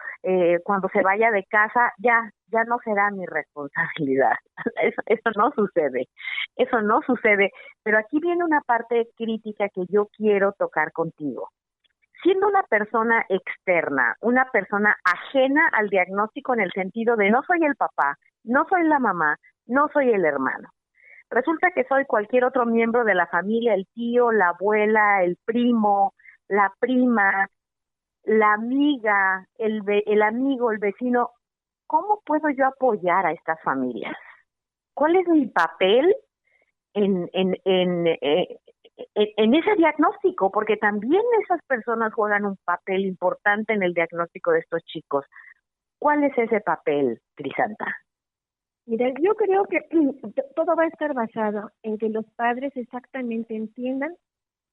cuando se vaya de casa, ya no será mi responsabilidad. Eso no sucede, pero aquí viene una parte crítica que yo quiero tocar contigo. Siendo una persona externa, una persona ajena al diagnóstico en el sentido de no soy el papá, no soy la mamá, no soy el hermano. Resulta que soy cualquier otro miembro de la familia, el tío, la abuela, el primo, la prima, la amiga, el amigo, el vecino. ¿Cómo puedo yo apoyar a estas familias? ¿Cuál es mi papel en ese diagnóstico? Porque también esas personas juegan un papel importante en el diagnóstico de estos chicos. ¿Cuál es ese papel, Crisanta? Mira, yo creo que todo va a estar basado en que los padres exactamente entiendan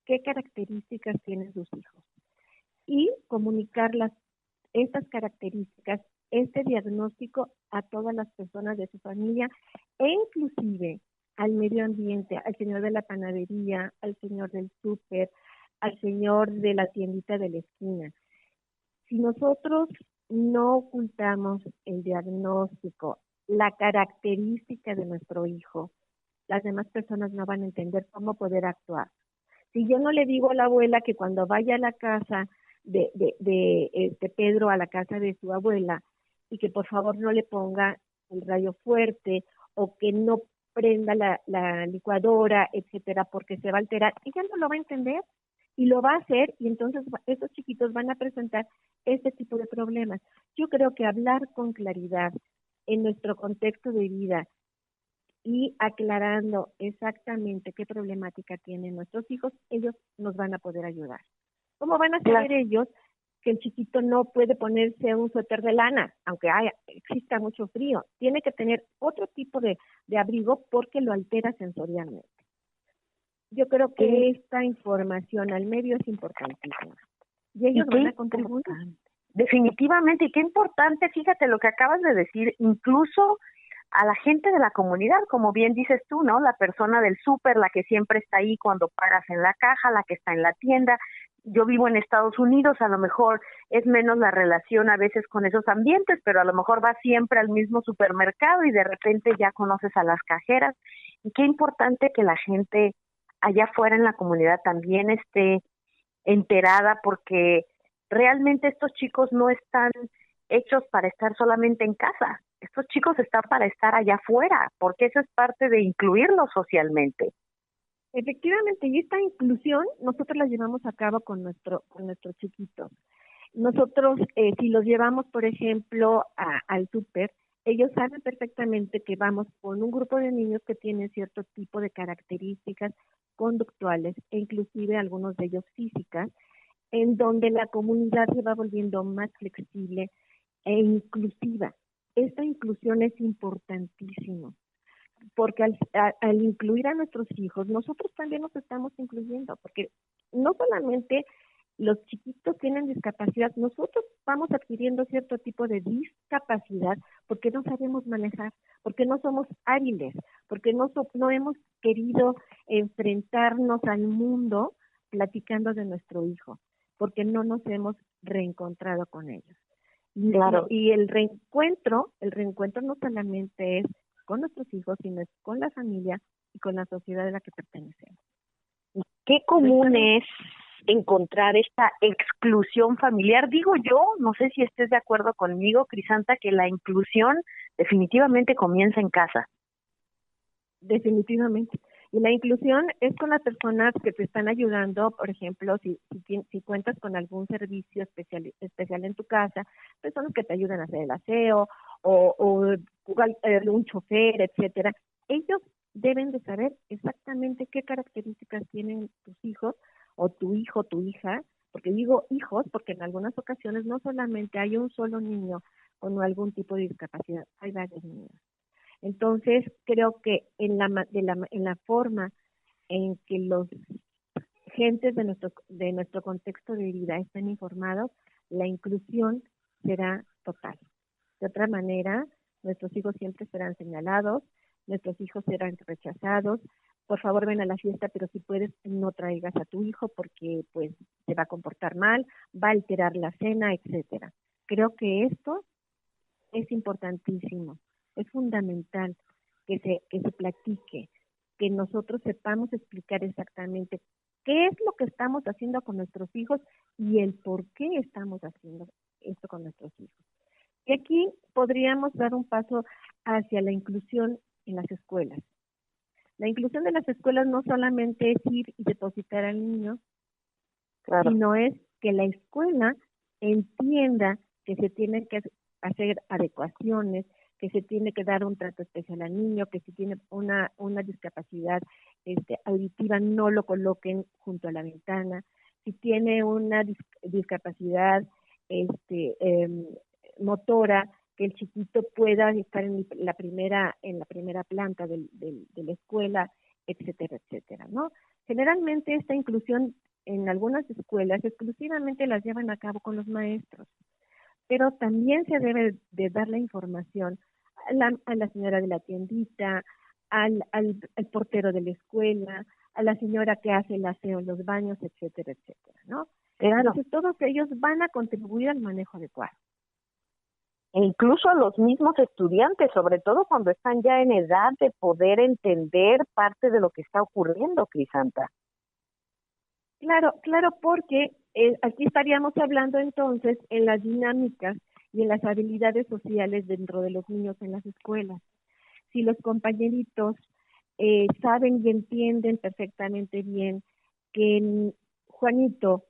qué características tienen sus hijos y comunicar estas características, este diagnóstico a todas las personas de su familia, e inclusive al medio ambiente, al señor de la panadería, al señor del súper, al señor de la tiendita de la esquina. Si nosotros no ocultamos el diagnóstico, la característica de nuestro hijo, las demás personas no van a entender cómo poder actuar. Si yo no le digo a la abuela que cuando vaya a la casa de Pedro, a la casa de su abuela, y que por favor no le ponga el rayo fuerte, o que no prenda la licuadora, etcétera, porque se va a alterar, ella no lo va a entender y lo va a hacer, y entonces estos chiquitos van a presentar este tipo de problemas. Yo creo que hablar con claridad en nuestro contexto de vida y aclarando exactamente qué problemática tienen nuestros hijos, ellos nos van a poder ayudar. ¿Cómo van a saber ellos que el chiquito no puede ponerse un suéter de lana, aunque exista mucho frío. Tiene que tener otro tipo de abrigo porque lo altera sensorialmente. Yo creo que esta información al medio es importantísima. Y ellos van a contribuir. Definitivamente, y qué importante, fíjate lo que acabas de decir, incluso a la gente de la comunidad, como bien dices tú, ¿no? La persona del súper, la que siempre está ahí cuando pagas en la caja, la que está en la tienda. Yo vivo en Estados Unidos, a lo mejor es menos la relación a veces con esos ambientes, pero a lo mejor vas siempre al mismo supermercado y de repente ya conoces a las cajeras. Y qué importante que la gente allá afuera en la comunidad también esté enterada, porque realmente estos chicos no están hechos para estar solamente en casa. Estos chicos están para estar allá afuera, porque eso es parte de incluirlos socialmente. Efectivamente, y esta inclusión nosotros la llevamos a cabo con nuestros chiquitos. Nosotros, si los llevamos, por ejemplo, al súper, ellos saben perfectamente que vamos con un grupo de niños que tienen cierto tipo de características conductuales e inclusive algunos de ellos físicas, en donde la comunidad se va volviendo más flexible e inclusiva. Esta inclusión es importantísima, porque al incluir a nuestros hijos, nosotros también nos estamos incluyendo, porque no solamente los chiquitos tienen discapacidad, nosotros vamos adquiriendo cierto tipo de discapacidad porque no sabemos manejar, porque no somos hábiles, porque no hemos querido enfrentarnos al mundo platicando de nuestro hijo, porque no nos hemos reencontrado con ellos. Claro. Y el reencuentro no solamente es con nuestros hijos, sino es con la familia y con la sociedad a la que pertenecemos. Qué común es encontrar esta exclusión familiar. Digo yo, no sé si estés de acuerdo conmigo, Crisanta, que la inclusión definitivamente comienza en casa. Definitivamente. Y la inclusión es con las personas que te están ayudando, por ejemplo, si cuentas con algún servicio especial en tu casa, personas que te ayudan a hacer el aseo o un chofer, etcétera. Ellos deben de saber exactamente qué características tienen tus hijos o tu hijo, tu hija, porque digo hijos porque en algunas ocasiones no solamente hay un solo niño con algún tipo de discapacidad, hay varios niños. Entonces, creo que en la forma en que los gentes de nuestro contexto de vida estén informados, la inclusión será total. De otra manera, nuestros hijos siempre serán señalados, nuestros hijos serán rechazados. Por favor, ven a la fiesta, pero si puedes, no traigas a tu hijo porque pues se va a comportar mal, va a alterar la cena, etcétera. Creo que esto es importantísimo. Es fundamental que se platique, que nosotros sepamos explicar exactamente qué es lo que estamos haciendo con nuestros hijos y el por qué estamos haciendo esto con nuestros hijos. Y aquí podríamos dar un paso hacia la inclusión en las escuelas. La inclusión de las escuelas no solamente es ir y depositar al niño, claro, sino es que la escuela entienda que se tienen que hacer adecuaciones, que se tiene que dar un trato especial al niño, que si tiene una discapacidad auditiva no lo coloquen junto a la ventana, si tiene una discapacidad motora, que el chiquito pueda estar en la primera planta de la escuela, etcétera, etcétera, ¿no? Generalmente esta inclusión en algunas escuelas exclusivamente las llevan a cabo con los maestros, pero también se debe de dar la información a la señora de la tiendita, al portero de la escuela, a la señora que hace el aseo en los baños, etcétera, etcétera, ¿no? Claro. Entonces todos ellos van a contribuir al manejo adecuado. E incluso a los mismos estudiantes, sobre todo cuando están ya en edad de poder entender parte de lo que está ocurriendo, Crisanta. Claro, porque aquí estaríamos hablando entonces en las dinámicas y en las habilidades sociales dentro de los niños en las escuelas. Si los compañeritos saben y entienden perfectamente bien que Juanito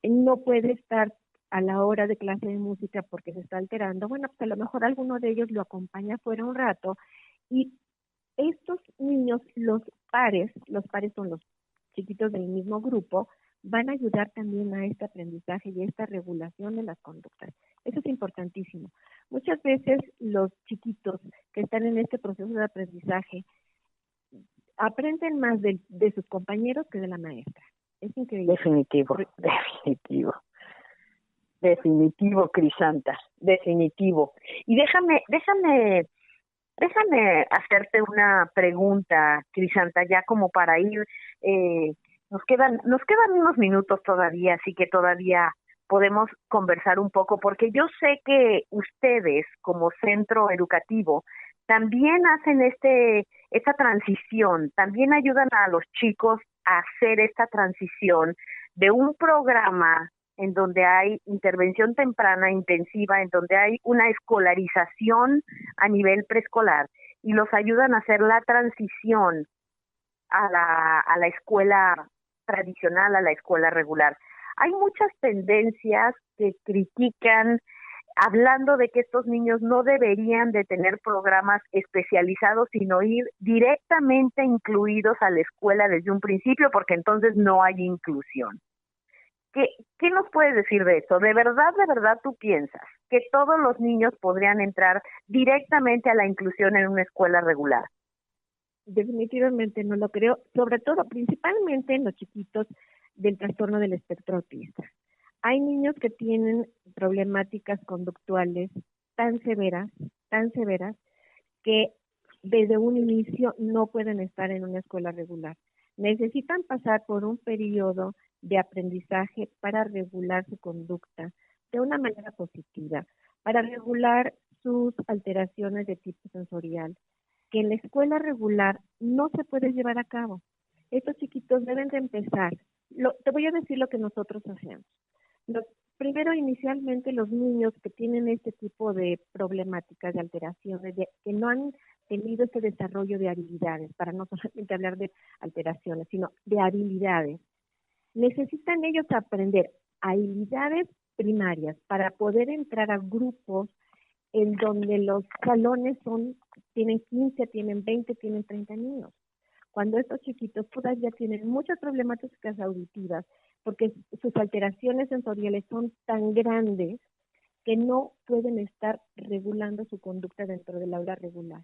no puede estar a la hora de clase de música porque se está alterando, bueno, pues a lo mejor alguno de ellos lo acompaña fuera un rato y estos niños, los pares son los chiquitos del mismo grupo, van a ayudar también a este aprendizaje y a esta regulación de las conductas. Eso es importantísimo. Muchas veces los chiquitos que están en este proceso de aprendizaje aprenden más de sus compañeros que de la maestra. Es increíble. Definitivo, Crisanta, definitivo. Y déjame hacerte una pregunta, Crisanta, ya como para ir, nos quedan unos minutos todavía, así que todavía podemos conversar un poco, porque yo sé que ustedes como centro educativo también hacen esta transición, también ayudan a los chicos a hacer esta transición de un programa en donde hay intervención temprana intensiva, en donde hay una escolarización a nivel preescolar, y los ayudan a hacer la transición a la escuela tradicional, a la escuela regular. Hay muchas tendencias que critican, hablando de que estos niños no deberían de tener programas especializados, sino ir directamente incluidos a la escuela desde un principio, porque entonces no hay inclusión. ¿Qué nos puedes decir de eso? ¿De verdad tú piensas que todos los niños podrían entrar directamente a la inclusión en una escuela regular? Definitivamente no lo creo, sobre todo, principalmente en los chiquitos del trastorno del espectro autista. Hay niños que tienen problemáticas conductuales tan severas, que desde un inicio no pueden estar en una escuela regular. Necesitan pasar por un periodo de aprendizaje para regular su conducta de una manera positiva, para regular sus alteraciones de tipo sensorial, que en la escuela regular no se puede llevar a cabo. Estos chiquitos deben de empezar. Te voy a decir lo que nosotros hacemos. Primero, inicialmente, los niños que tienen este tipo de problemáticas, de alteraciones, que no han tenido este desarrollo de habilidades, para no solamente hablar de alteraciones, sino de habilidades, necesitan ellos aprender habilidades primarias para poder entrar a grupos en donde los salones tienen 15, tienen 20, tienen 30 niños. Cuando estos chiquitos todavía tienen muchas problemáticas auditivas, porque sus alteraciones sensoriales son tan grandes que no pueden estar regulando su conducta dentro del aula regular.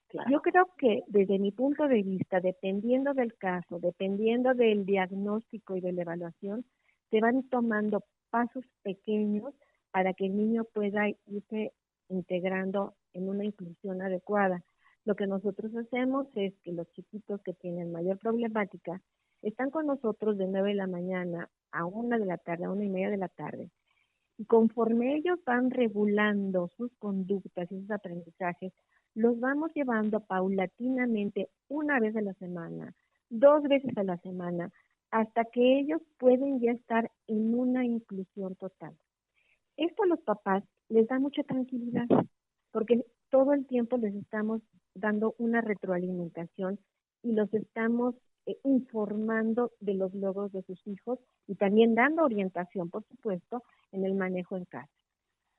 Claro. Yo creo que desde mi punto de vista, dependiendo del caso, dependiendo del diagnóstico y de la evaluación, se van tomando pasos pequeños para que el niño pueda irse integrando en una inclusión adecuada. Lo que nosotros hacemos es que los chiquitos que tienen mayor problemática están con nosotros de 9 de la mañana a 1 de la tarde, a 1:30 de la tarde. Y conforme ellos van regulando sus conductas y sus aprendizajes, los vamos llevando paulatinamente 1 vez a la semana, 2 veces a la semana, hasta que ellos pueden ya estar en una inclusión total. Esto a los papás les da mucha tranquilidad, porque todo el tiempo les estamos dando una retroalimentación y los estamos informando de los logros de sus hijos y también dando orientación, por supuesto, en el manejo en casa.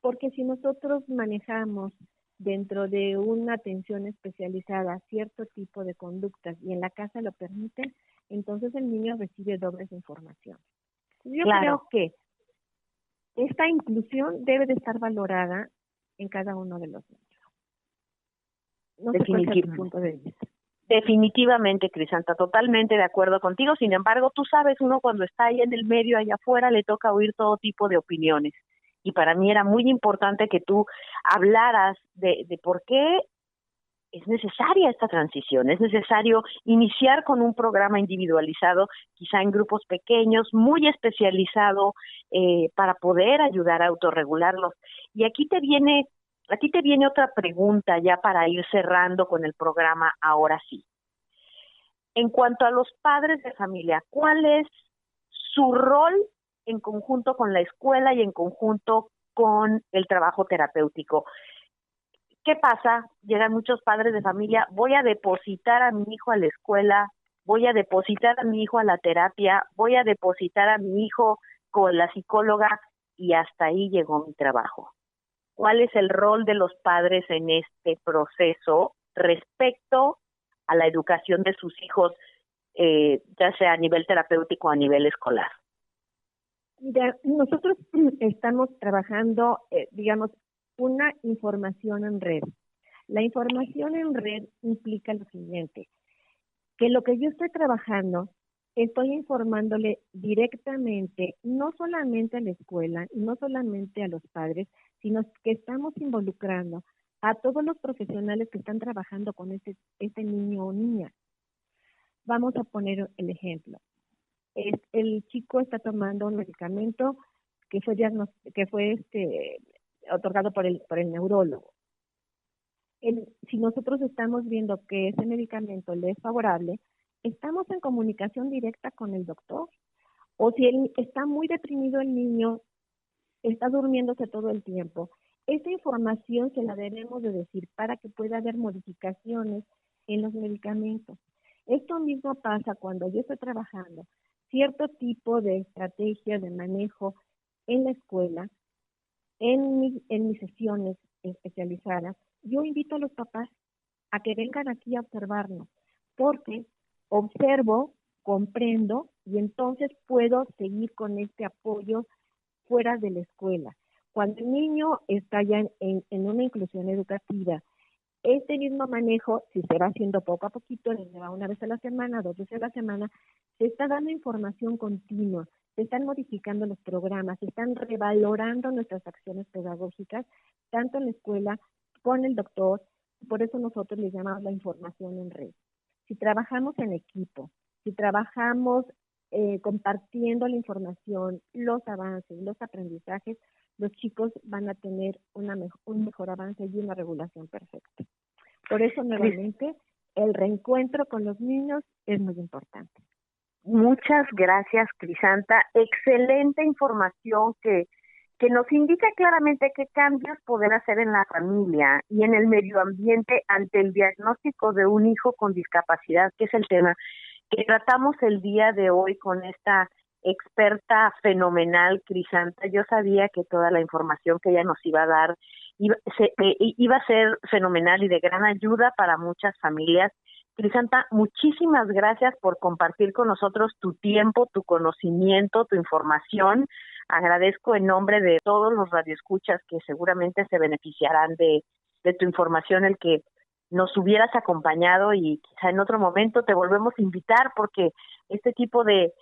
Porque si nosotros manejamos dentro de una atención especializada cierto tipo de conductas y en la casa lo permiten, entonces el niño recibe dobles información. Yo creo que esta inclusión debe de estar valorada en cada uno de los niños. No sé cuál es tu punto de vista. Definitivamente, Crisanta, totalmente de acuerdo contigo. Sin embargo, tú sabes, uno cuando está ahí en el medio, allá afuera, le toca oír todo tipo de opiniones. Y para mí era muy importante que tú hablaras de por qué es necesaria esta transición. Es necesario iniciar con un programa individualizado, quizá en grupos pequeños, muy especializado, para poder ayudar a autorregularlos. Y aquí te viene otra pregunta ya para ir cerrando con el programa ahora sí. En cuanto a los padres de familia, ¿cuál es su rol en conjunto con la escuela y en conjunto con el trabajo terapéutico? ¿Qué pasa? Llegan muchos padres de familia, voy a depositar a mi hijo a la escuela, voy a depositar a mi hijo a la terapia, voy a depositar a mi hijo con la psicóloga y hasta ahí llegó mi trabajo. ¿Cuál es el rol de los padres en este proceso respecto a la educación de sus hijos, ya sea a nivel terapéutico o a nivel escolar? Mira, nosotros estamos trabajando, digamos, una información en red. La información en red implica lo siguiente, que lo que yo estoy trabajando, estoy informándole directamente, no solamente a la escuela, no solamente a los padres, sino que estamos involucrando a todos los profesionales que están trabajando con este niño o niña. Vamos a poner el ejemplo. El chico está tomando un medicamento que fue otorgado por el neurólogo. Si nosotros estamos viendo que ese medicamento le es favorable, estamos en comunicación directa con el doctor. O si está muy deprimido el niño, está durmiéndose todo el tiempo, esa información se la debemos de decir para que pueda haber modificaciones en los medicamentos. Esto mismo pasa cuando yo estoy trabajando cierto tipo de estrategia de manejo en la escuela, en mis sesiones especializadas. Yo invito a los papás a que vengan aquí a observarnos, porque observo, comprendo y entonces puedo seguir con este apoyo fuera de la escuela. Cuando el niño está ya en una inclusión educativa, este mismo manejo, si se va haciendo poco a poquito, le va una vez a la semana, 2 veces a la semana, se está dando información continua, se están modificando los programas, se están revalorando nuestras acciones pedagógicas, tanto en la escuela, con el doctor, por eso nosotros le llamamos la información en red. Si trabajamos en equipo, si trabajamos compartiendo la información, los avances, los aprendizajes, los chicos van a tener un mejor avance y una regulación perfecta. Por eso, nuevamente, el reencuentro con los niños es muy importante. Muchas gracias, Crisanta. Excelente información que nos indica claramente qué cambios poder hacer en la familia y en el medio ambiente ante el diagnóstico de un hijo con discapacidad, que es el tema que tratamos el día de hoy con esta experta fenomenal, Crisanta. Yo sabía que toda la información que ella nos iba a dar iba a ser fenomenal y de gran ayuda para muchas familias. Crisanta, muchísimas gracias por compartir con nosotros tu tiempo, tu conocimiento, tu información. Agradezco en nombre de todos los radioescuchas que seguramente se beneficiarán de tu información, el que nos hubieras acompañado, y quizá en otro momento te volvemos a invitar, porque este tipo de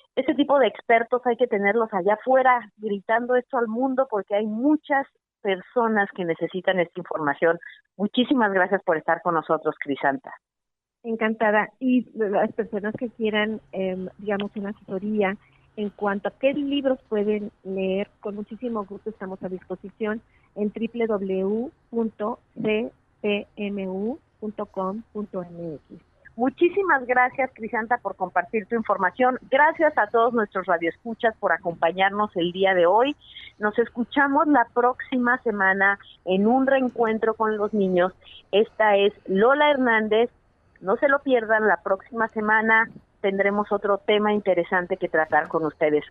expertos hay que tenerlos allá afuera gritando esto al mundo, porque hay muchas personas que necesitan esta información. Muchísimas gracias por estar con nosotros, Crisanta. Encantada. Y las personas que quieran, digamos, una asesoría en cuanto a qué libros pueden leer, con muchísimo gusto estamos a disposición en www.cpmu.com.mx. Muchísimas gracias, Crisanta, por compartir tu información. Gracias a todos nuestros radioescuchas por acompañarnos el día de hoy. Nos escuchamos la próxima semana en un reencuentro con los niños. Esta es Lola Hernández. No se lo pierdan, la próxima semana tendremos otro tema interesante que tratar con ustedes.